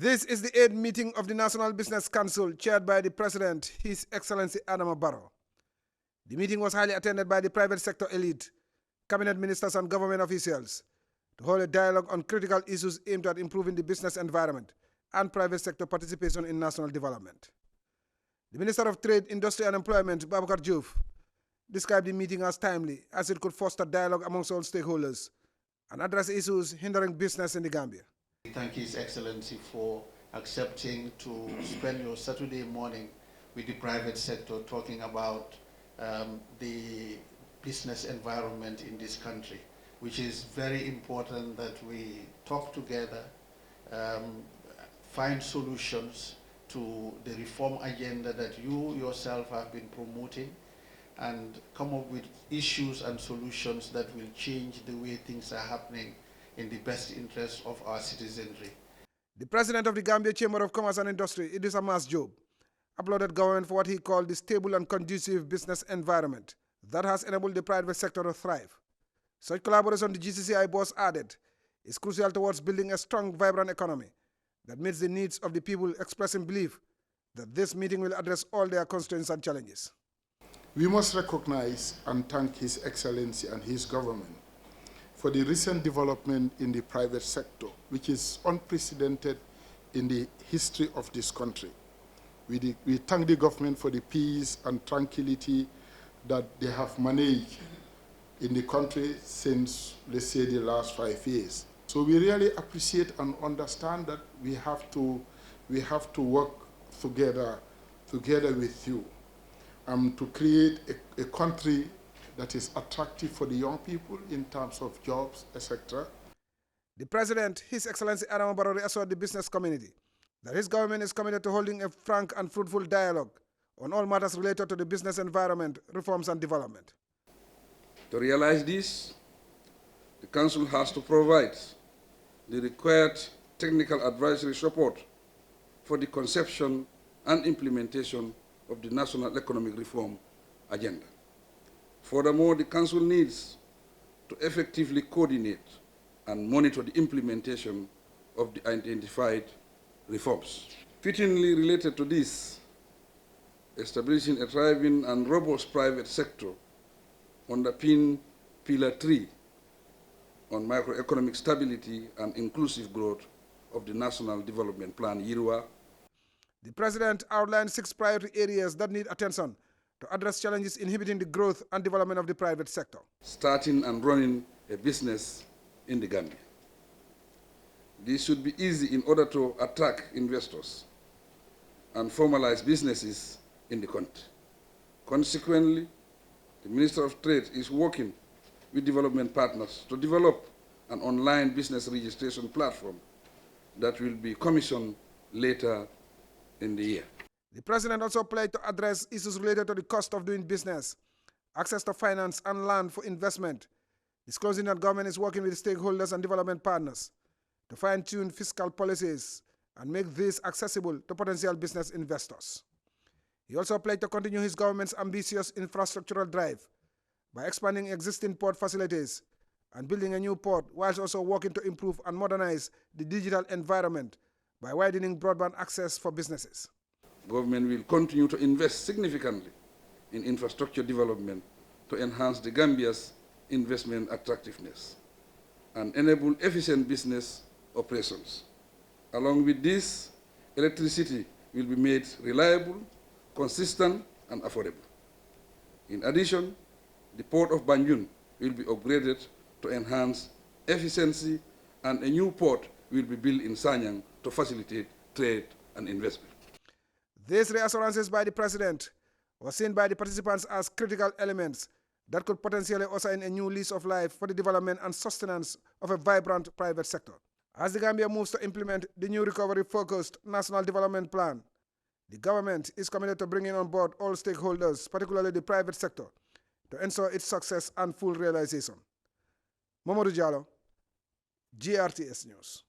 This is the 8th meeting of the National Business Council, chaired by the President, His Excellency Adama Barrow. The meeting was highly attended by the private sector elite, cabinet ministers and government officials to hold a dialogue on critical issues aimed at improving the business environment and private sector participation in national development. The Minister of Trade, Industry and Employment, Babakar Diouf, described the meeting as timely as it could foster dialogue amongst all stakeholders and address issues hindering business in the Gambia. Thank His Excellency for accepting to spend your Saturday morning with the private sector talking about the business environment in this country, which is very important that we talk together, find solutions to the reform agenda that you yourself have been promoting, and come up with issues and solutions that will change the way things are happening in the best interest of our citizenry. The President of the Gambia Chamber of Commerce and Industry, Idrissa Mas Job, applauded government for what he called the stable and conducive business environment that has enabled the private sector to thrive. Such collaboration, the GCCI boss added, is crucial towards building a strong, vibrant economy that meets the needs of the people, expressing belief that this meeting will address all their constraints and challenges. We must recognize and thank His Excellency and his government for the recent development in the private sector, which is unprecedented in the history of this country. We thank the government for the peace and tranquility that they have managed in the country since, let's say, the last 5 years. So we really appreciate and understand that we have to work together with you to create a country that is attractive for the young people in terms of jobs, etc. The President, His Excellency Adama Barrow, reassured the business community that his government is committed to holding a frank and fruitful dialogue on all matters related to the business environment, reforms and development. To realize this, the Council has to provide the required technical advisory support for the conception and implementation of the National Economic Reform Agenda. Furthermore, the Council needs to effectively coordinate and monitor the implementation of the identified reforms. Fittingly related to this, establishing a thriving and robust private sector underpin Pillar 3 on macroeconomic stability and inclusive growth of the National Development Plan, YIRWA. The President outlined 6 priority areas that need attention to address challenges inhibiting the growth and development of the private sector. Starting and running a business in the Gambia. This should be easy in order to attract investors and formalize businesses in the country. Consequently, the Minister of Trade is working with development partners to develop an online business registration platform that will be commissioned later in the year. The President also pledged to address issues related to the cost of doing business, access to finance and land for investment, disclosing that government is working with stakeholders and development partners to fine-tune fiscal policies and make this accessible to potential business investors. He also pledged to continue his government's ambitious infrastructural drive by expanding existing port facilities and building a new port, whilst also working to improve and modernize the digital environment by widening broadband access for businesses. Government will continue to invest significantly in infrastructure development to enhance the Gambia's investment attractiveness and enable efficient business operations. Along with this, electricity will be made reliable, consistent, and affordable. In addition, the port of Banjul will be upgraded to enhance efficiency, and a new port will be built in Sanyang to facilitate trade and investment. These reassurances by the President were seen by the participants as critical elements that could potentially usher in a new lease of life for the development and sustenance of a vibrant private sector. As the Gambia moves to implement the new recovery-focused National Development Plan, the government is committed to bringing on board all stakeholders, particularly the private sector, to ensure its success and full realization. Momodou Jallow, GRTS News.